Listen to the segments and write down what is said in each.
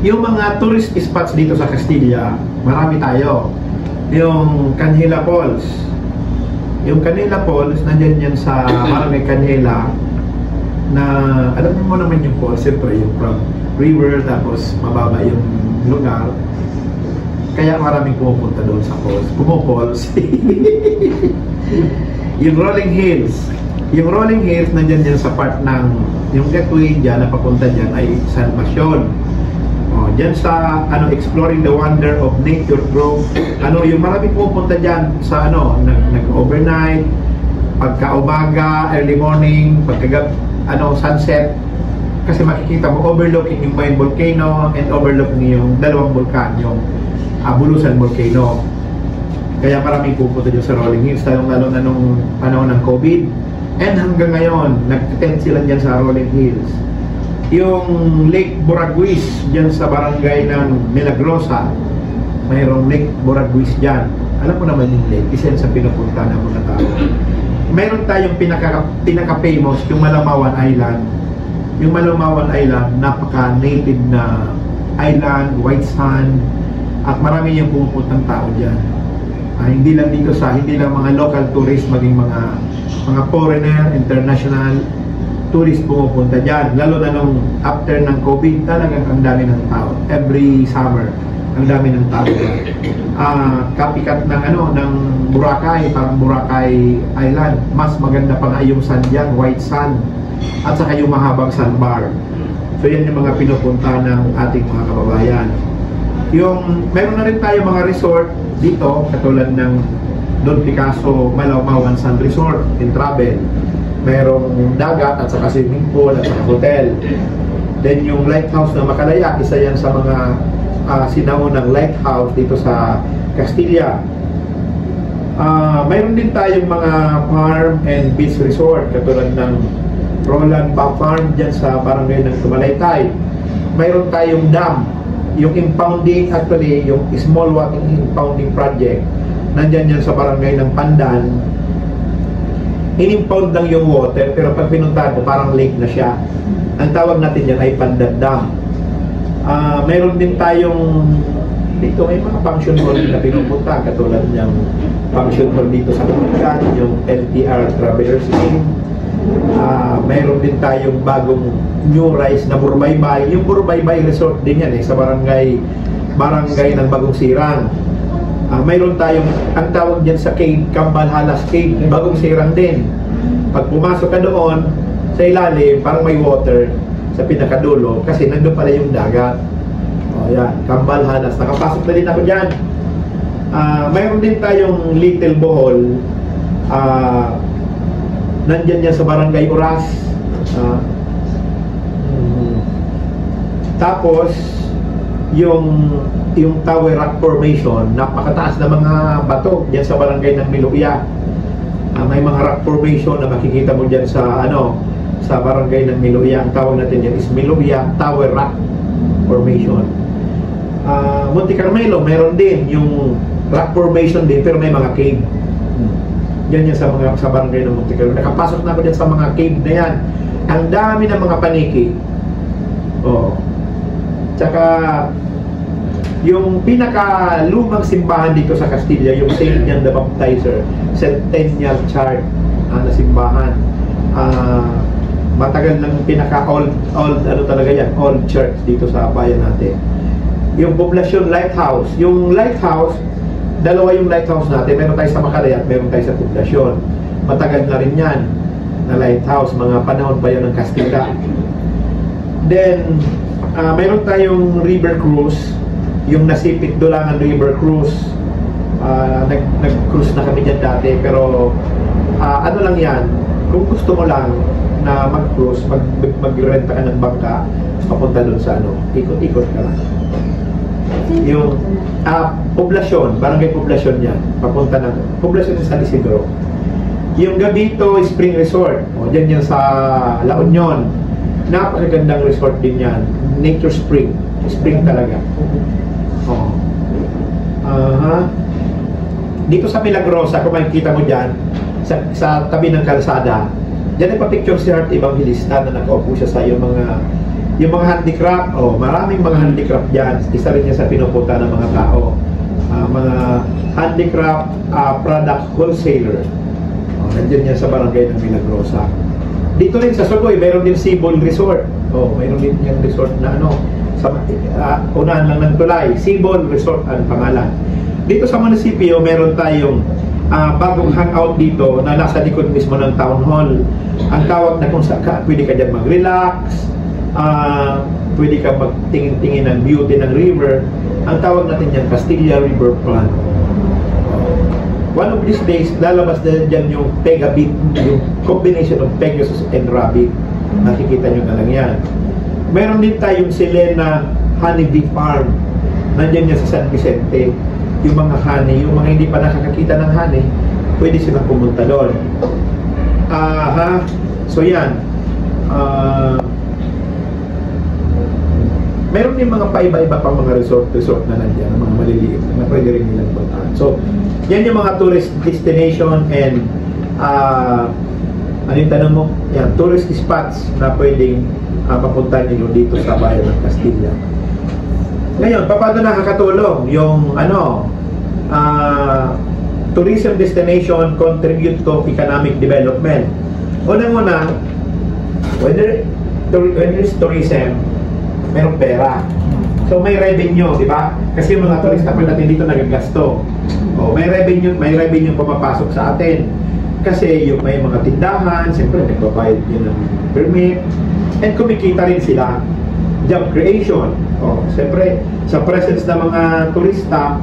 Yung mga tourist spots dito sa Castilla, marami tayo. Yung Canhela Falls. Yung Canhela Falls, nandyan yan sa Barangay Canhela, na alam mo naman yung falls, siyempre yung from river, tapos mababa yung lugar. Kaya maraming pumupunta doon sa falls. Pumupalls. Yung Rolling Hills. Yung Rolling Hills, nandyan dyan sa part ng, yung gateway dyan, na papunta dyan ay San Pasyon. Dyan sa, exploring the wonder of nature grove. Yung maraming pumupunta dyan sa, nag-overnight, pagka-umaga, early morning, sunset. Kasi makikita mo, overlooking yung Bayan Volcano and overlooking yung dalawang vulkan, yung Bulusan Volcano. Kaya maraming pupunta dyan sa Rolling Hills, lalo na nung panahon ng COVID. And hanggang ngayon, nag-tent sila dyan sa Rolling Hills. Yung Lake Boraguis, dyan sa barangay ng Milagrosa, mayroong Lake Boraguis dyan. Alam mo naman yung lake, isa yan sa pinupunta ng mga tao. Mayroon tayong pinaka-famous, yung Malamawan Island. Yung Malamawan Island, napaka-native na island, white sand, at marami yung pumupuntang tao dyan. Hindi lang dito hindi lang mga local tourists, maging mga foreigner, international tourists pumupunta dyan. Lalo na nung after ng COVID, talagang ang dami ng tao. Every summer, ang dami ng tao dyan. Kapikat ng ng Boracay, parang Boracay Island. Mas maganda pa nga yung sand dyan, white sand. At saka yung mahabang sandbar. So yan yung mga pinupunta ng ating mga kababayan. Meron na rin tayo mga resort dito, katulad ng Don Picasso Malamawan Sand Resort in Travel. Merong dagat at saka swimming pool at saka hotel. Then yung lighthouse na Macalaya, isa yan sa mga sinaunang lighthouse dito sa Castilla. Mayroon din tayong mga farm and beach resort, katulad ng Roland Ba Farm dyan sa barangay ng Tumalaytay. Mayroon tayong dam, yung impounding, actually yung small water impounding project, nandyan yan sa barangay ng Pandan. In-impound lang yung water, pero pag pinuntahan mo, parang lake na siya. Ang tawag natin yan ay Pandan Dam. Mayroon din tayong dito, may mga function hall na pinupunta, katulad ng function hall dito sa Bulacan, yung LTR Travelers Inn. Mayroon din tayong bagong new rise na Burbaybay. Yung Burbaybay Resort din yan sa barangay ng Bagong Sirang. Mayroon tayong, ang tawag dyan sa cave, Cambalhalas Cave, Bagong Sirang din. Pag pumasok ka doon, sa ilalim, parang may water sa pinakadulo, kasi nandun pala yung dagat. Yan, Cambalhalas. Nakapasok na din ako dyan. Mayroon din tayong Little Bohol. Nandyan yan sa barangay Oras. Tapos, yung Tower Rock Formation, napakataas na mga bato diyan sa barangay ng Miluya. May mga rock formation na makikita mo diyan sa sa barangay ng Miluya. Ang tawag natin diyan is Miluya Tower Rock Formation. Monte Carmelo, meron din yung rock formation din, pero may mga cave. Yan yan sa barangay ng Monte Carmelo. Nakapasok na ako diyan sa mga cave na yan. Ang dami ng mga paniki. Tsaka yung pinaka-lumang simbahan dito sa Castilla, yung Saint John the Baptizer, Centennial Church na simbahan. Matagal ng pinaka-old talaga yan, old church dito sa bayan natin. Yung Poblacion Lighthouse. Yung lighthouse, dalawa yung lighthouse natin. Meron tayo sa Macalaya at meron tayo sa Poblacion. Matagal na rin yan na lighthouse. Mga panahon pa yun ng Castilla. Then, mayroon tayong river cruise. Yung Nasipit Dulangan River Cruise. Nag-cruise na kami dyan dati. Pero, ano lang yan, kung gusto mo lang na mag-cruise, mag-renta ka ng bangka, papunta doon sa ikot-ikot ka lang. Yung Poblacion, barangay Poblacion yan, papunta na Poblacion sa San Isidro. Yung Gabito Spring Resort, dyan yan sa La Union, napakagandang resort din yan, nature spring talaga. Dito sa Milagrosa, kung makikita mo dyan sa tabi ng kalsada, dyan ay pa-picture si Heart Evangelista na nakaupo siya sa yung mga Yung mga handicraft, maraming mga handicraft dyan. Isa rin yan sa pinupunta ng mga tao. Mga handicraft product wholesaler. Nandiyan yan sa barangay ng Milagrosa. Dito rin sa Sugoy, mayroon din Sibol Resort. Mayroon din yung resort na sa unahan lang ng tulay. Sibol Resort ang pangalan. Dito sa munisipyo, meron tayong bagong hangout dito na nasa likod mismo ng town hall. Ang tawag na kung saan pwede ka dyan mag-relax, pwede ka magtingin-tingin ng beauty ng river. Ang tawag natin yan, Castilla River Front. One of these days, lalabas na dyan yung Pegabit, yung combination of Pegasus and Rabbit. Nakikita nyo na lang yan. Meron din tayong Selena Honey Bee Farm. Nandyan yan sa San Vicente. Yung mga honey, yung mga hindi pa nakakakita ng honey, pwede silang pumunta doon. So yan. Meron din mga paiba-iba pang mga resort na nandiyan, mga maliliit na pwede rin nilang puntahan. So, yan yung mga tourist destination and ano yung tanong mo? Yan, tourist spots na pwedeng mapuntahan ninyo dito sa bayan ng Castilla. Ngayon, paano nakakatulong yung tourism destination contribute to economic development? Unang-una, when there's tourism, merong pera. So may revenue, di ba? Kasi yung mga turista pa natin dito nagagasto. May revenue pumapasok sa atin. Kasi yung may mga tindahan, siyempre nagbabayad yun ng permit. And kumikita rin sila. Job creation. Siyempre, sa presence ng mga turista,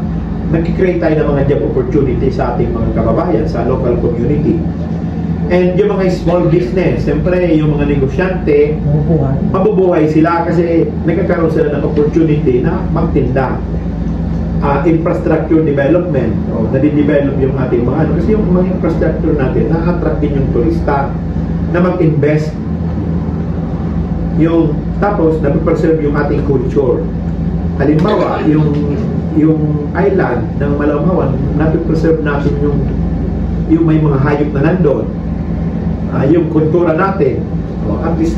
nag-create tayo ng mga job opportunity sa ating mga kababayan, sa local community. And yung mga small business, siyempre yung mga negosyante, mabubuhay sila kasi nagkakaroon sila ng opportunity na magtinda. Infrastructure development, nadidevelop yung ating mga kasi yung mga infrastructure natin, na-attract din yung turista na mag-invest. Tapos, napipreserve yung ating culture. Halimbawa, yung island ng Malamawan, napipreserve natin yung may mga hayop na nandun. Yung kultura natin, at least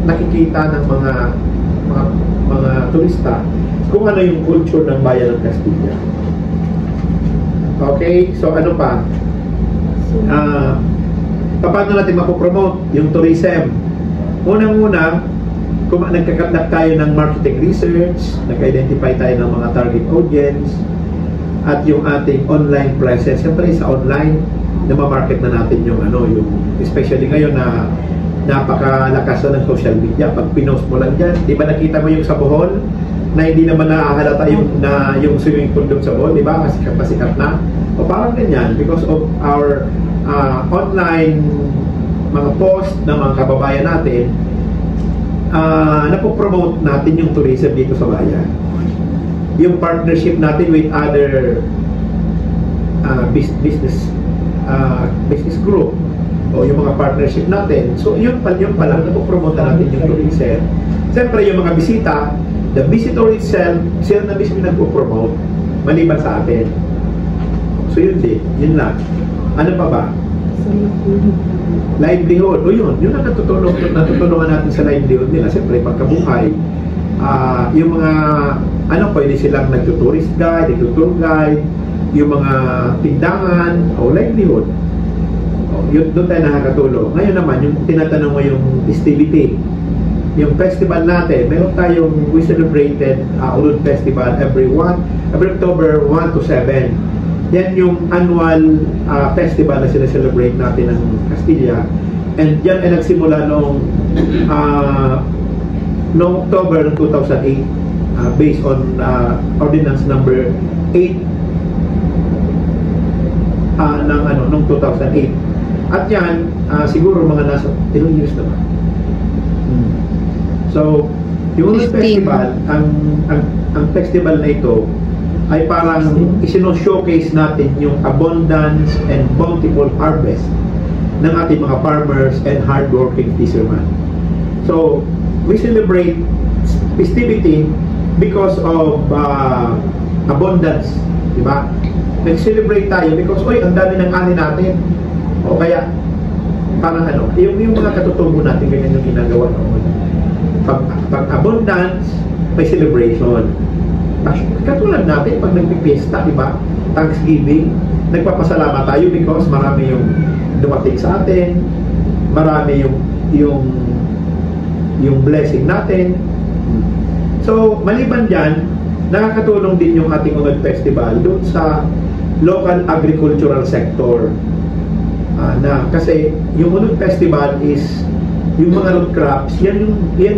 nakikita ng mga turista kung ano yung culture ng bayan ng Castilla. Okay, so ano pa? Paano natin mapopromote yung tourism? Unang-una, kung nagkakandak tayo ng marketing research, nag-identify tayo ng mga target audience, at yung ating online presence, siyempre sa online, na-market na natin yung especially ngayon na napakalakas na ng social media. Pag pinost mo lang dyan, di ba nakita mo yung sa Bohol na hindi naman nakahalata yung swimming pool doon sa Bohol, di ba? Pasikat na. O parang ganyan because of our online mga post ng mga kababayan natin, napopromote natin yung tourism dito sa bayan. Yung partnership natin with other business group o yung mga partnership natin. So yun pa lang napopromote natin yung tourism. Siyempre yung mga bisita, the visitor itself, sila na mismo nagpo-promote maliban sa atin. So yun din, yun lang. Ano pa ba? Livelihood. O yun ang natutulungan natin sa livelihood nila. Siyempre pagkabuhay, yung mga pwede silang nagtutourist guide, nagtutour guide, yung mga tindahan o livelihood. Yun, doon tayo nakakatulong. Ngayon naman, yung tinatanong mo yung festivity, yung festival natin, meron tayong, we celebrated Ulod Festival every October 1 to 7. Yan yung annual festival na sineselebrate natin ng Castilla. And yan ay nagsimula noong October 2008 based on Ordinance number 8 noong 2008. At yan, siguro mga nasa ilang years na ba? So, yung festival, ang festival na ito ay parang isino-showcase natin yung abundance and bountiful harvest ng ating mga farmers and hardworking fishermen. So, we celebrate festivity because of abundance, di ba? Nag-celebrate tayo because, ang dami ng ani natin. O kaya, parang yung mga katutubo natin, ganyan yung ginagawa noon. Pag abundance, may celebration. Katulad natin pag nagpipiesta, di ba? Thanksgiving, nagpapasalamat tayo because marami yung dumating sa atin, marami yung blessing natin. So, maliban dyan, nakakatulong din yung ating Unod Festival doon sa local agricultural sector. Kasi yung Unod Festival is yung mga root crops, yan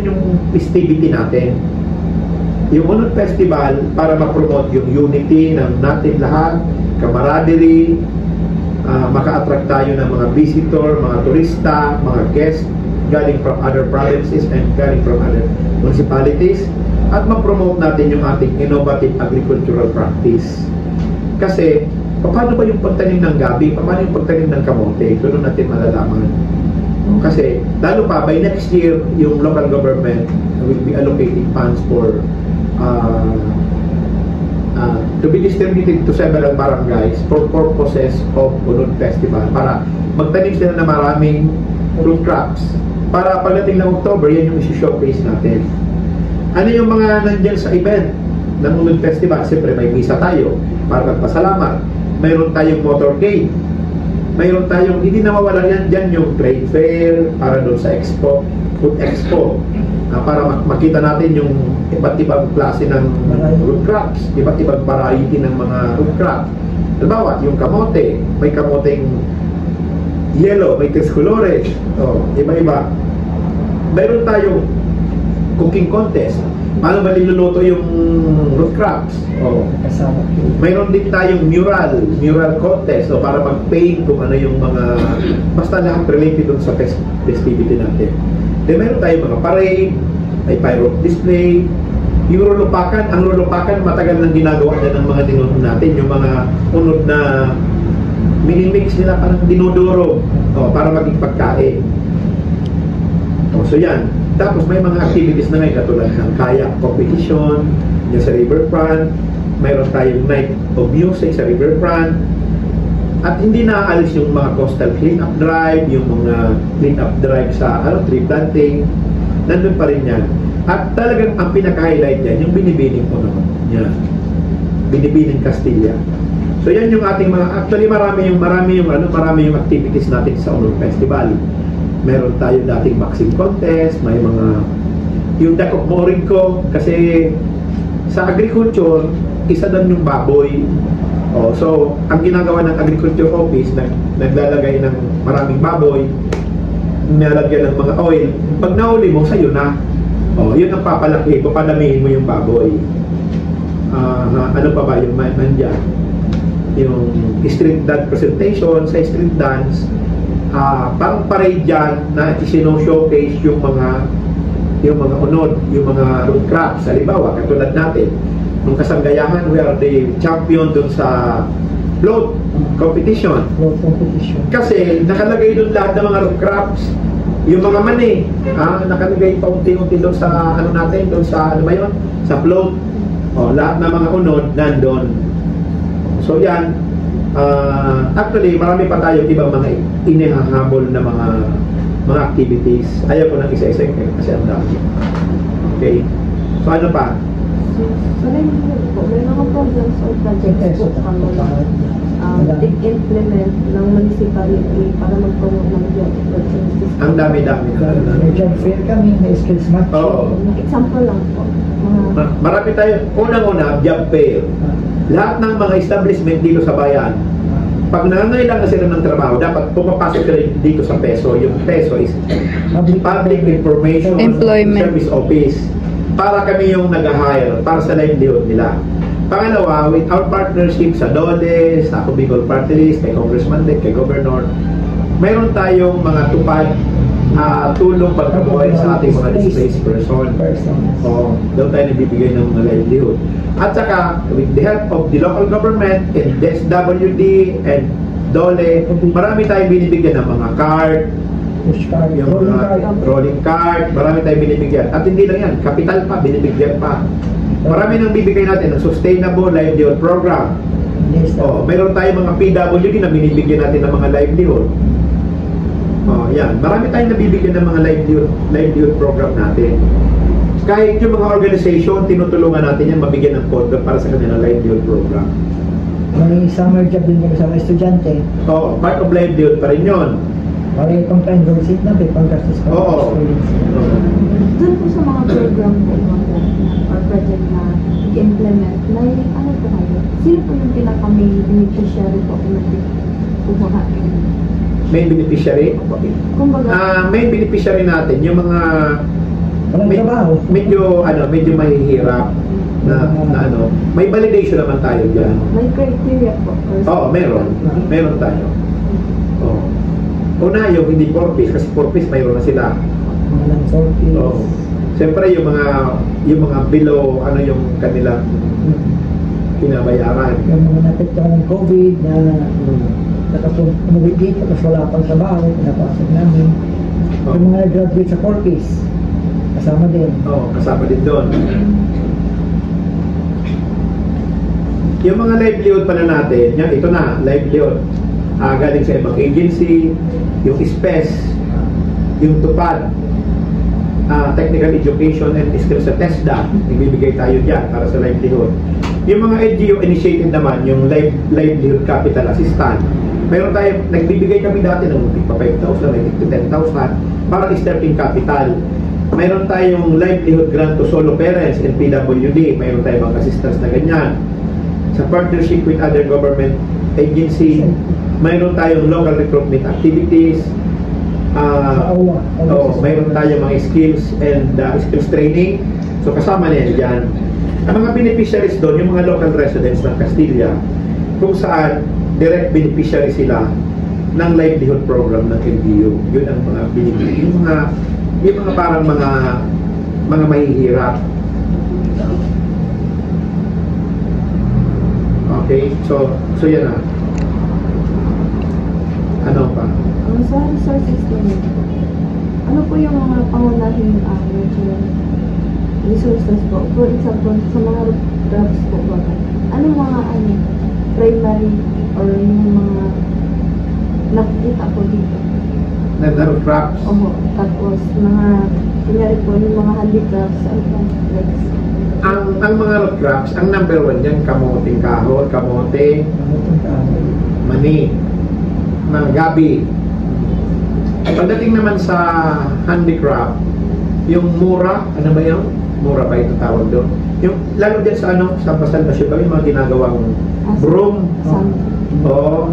yung festivity natin. Yung Unod Festival para ma-promote yung unity ng natin lahat, camaraderie, maka-attract tayo ng mga visitor, mga turista, mga guests galing from other provinces and galing from other municipalities, at ma-promote natin yung ating innovative agricultural practice. Kasi, paano ba yung pagtanim ng gabi? Paano yung pagtanim ng kamote? Ito doon natin malalaman. Kasi, lalo pa, by next year, yung local government will be allocating funds for to be distributed to several barangays for purposes of Unod Festival, para magtanim sila na maraming fruit crops. Para pagdating ng October, yan yung isi-showcase natin. Ano yung mga nandyan sa event ng Unod Festival? Siyempre, may misa tayo para magpasalamat. Mayroon tayong motorcade. Mayroon tayong, hindi nawawala yan dyan, yung trade fair para doon sa expo, food expo. Para makita natin yung iba't ibang klase ng root crops, iba't ibang variety ng mga root crops. Halimbawa, yung kamote, may kamoteng yellow, may trescolores, iba-iba. Mayroon tayong cooking contest. Paano ba niluluto yung root crops? Mayroon din tayong mural contest, para mag-paint kung ano yung mga, basta lahat related dun sa festivity natin. Then mayroon tayong mga parade, may pyro display, yung rulupakan. Ang rulupakan, matagal nang ginagawa na ng mga dinunod natin, yung mga unod na minimix nila, parang dinodoro para maging pagkain. So yan. Tapos may mga activities na ngayon katulad ng kayak competition yung sa riverfront. Mayroon tayong night of music sa riverfront. At hindi naaalis yung mga coastal clean-up drive, yung mga clean-up drive sa tree planting. Nandun pa rin yan. At talagang ang pinaka-highlight yan, yung Binibining Unod. Yan. Binibining Castilla. So yan yung ating mga, actually marami yung activities natin sa Unod Festival. Meron tayo dating boxing contest, may mga yung dakop mooring ko, kasi sa agriculture, isa doon yung baboy. So, ang ginagawa ng agriculture office, naglalagay ng maraming baboy, nilalagyan ng mga oil. Pag nahuli mo, sa'yo na. Yun ang papalaki, papadamihin mo yung baboy. Ano pa ba yung nandyan? Yung street dance presentation, sa street dance, parang parade dyan na isino-showcase yung mga unod, yung mga root crops. Halimbawa, katulad natin, nung Kasanggayahan, we are the champion dun sa float competition. Kasi nakalagay dun lahat ng mga root crops. Yung mga mani, nakalagay pa unti-unti dun sa natin, dun sa sa float. Lahat ng mga unod nandun. So yan, actually marami pa tayo ibang mga inihahabol na mga activities. Ayaw ko nang isa-isa kasi ang dami. Okay? So ano pa? May mga programs or projects po kami implement ng municipality para mag-promote ng job opportunities. Ang dami-dami na. May job fair kami, may skills match. Example lang po. Marami tayo. Unang-una, job fair. Lahat ng mga establishment dito sa bayan, pag nangangailangan sila ng trabaho, dapat pumapasok sila dito sa PESO. Yung PESO is Public Information Service Office. Para kami yung nag-hire para sa livelihood nila. Pangalawa, with our partnership sa DOLE, sa Bicol Party List, kay Congressman Dick, kay Governor, mayroon tayong mga tupad tulong pagkabuhay sa ating mga displaced person. Doon tayo nagbibigay ng mga livelihood. At saka, with the help of the local government and SWD and DOLE, marami tayong binibigyan ng mga card, yung rolling card, marami tayong binibigyan. At hindi lang yan, kapital pa, binibigyan pa. Marami nang bibigay natin ng Sustainable Livelihood Program. Mayroon tayong mga PWD na binibigyan natin ng mga livelihood. Yan. Marami tayong nabibigyan ng mga livelihood program natin. Kahit yung mga organization, tinutulungan natin yan mabigyan ng pondo para sa kanilang livelihood program. May summer job din kami sa mga estudyante. Oo, part of livelihood pa rin yun. Para yung pang-enroll seat na, may pang-gastos pa. Oo. Doon po sa mga program po mga or project na i-implement, may ano po kayo? Sino po yung pinaka-may beneficiary po kung nagpupuha? May beneficiary? Kumbaga, May beneficiary natin, yung mga Walang trabaho. medyo mahihirap na ano, may validation naman tayo diyan. may criteria po. Oo, meron tayo. Oo. Una, yung hindi for-piece, kasi for-piece mayroon na sila. Mga non-sorties. Oo. Siyempre yung mga below yung kanilang pinabayaran. Yung mga napektuhan ng COVID na umuwi dito tapos wala pang trabaho, pinapasok namin. Yung mga graduate sa Corpus, kasama din. Oo, kasama din doon. Yung mga livelihood pala natin, ito na, livelihood. Galing sa ibang agency, yung SPES, yung TUPAD, Technical Education and Skills sa TESDA, ibibigay tayo dyan para sa livelihood. Yung mga LGU initiated naman, yung livelihood capital assistant, mayroon tayo, nagbibigay kami dati ng 5,000, may 10,000 para starting capital. Mayroon tayong livelihood grant to solo parents and PWD, mayroon tayong mga assistance na ganyan. Sa partnership with other government agency, mayroon tayong local recruitment activities, mayroon tayong mga skills and skills training. So kasama niya dyan. Ang mga beneficiaries doon, yung mga local residents ng Castilla, kung saan direct beneficiary sila ng livelihood program ng LGU. Yun ang mga beneficiary. Yung mga parang mga mahihirap. Okay, so yan na. Ano pa? Sa resources din, ano po yung mga pangunahing resources po? For example, sa mga drugs po ba? Anong mga primary or yung mga nakikita po dito? Na crops? Oho, tapos mga, kunyari po, yung mga handicrafts, Ang mga root crops, ang number 1 dyan, kamoting kahoy, kamote, mani, mga gabi. Pagdating naman sa handicraft, yung mura, ano ba yun? Mura ba ito tawag doon? Yung, lalo dyan sa sa Pasalbasyon kami, mga ginagawang broom, o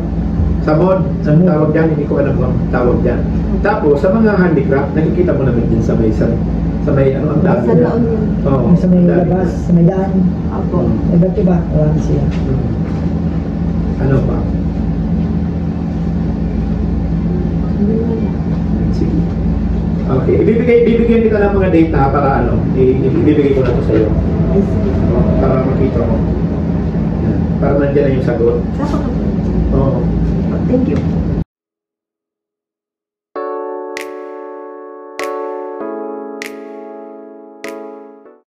samod, ang tawag dyan, hindi ko alam ang tawag dyan. Tapos, sa mga handicraft, nakikita mo naman din sa may ang dami. Sa laon yun. Oo, Sa may labas, sa may daan. Apo. Iba't iba, wala siya. Ano pa? Sige. Okay, bibigyan kita ng mga data para ibibigay ko na to sa iyo. Para makita mo. Yan. Para nandiyan na yung sagot. Dapat Oo. Thank you.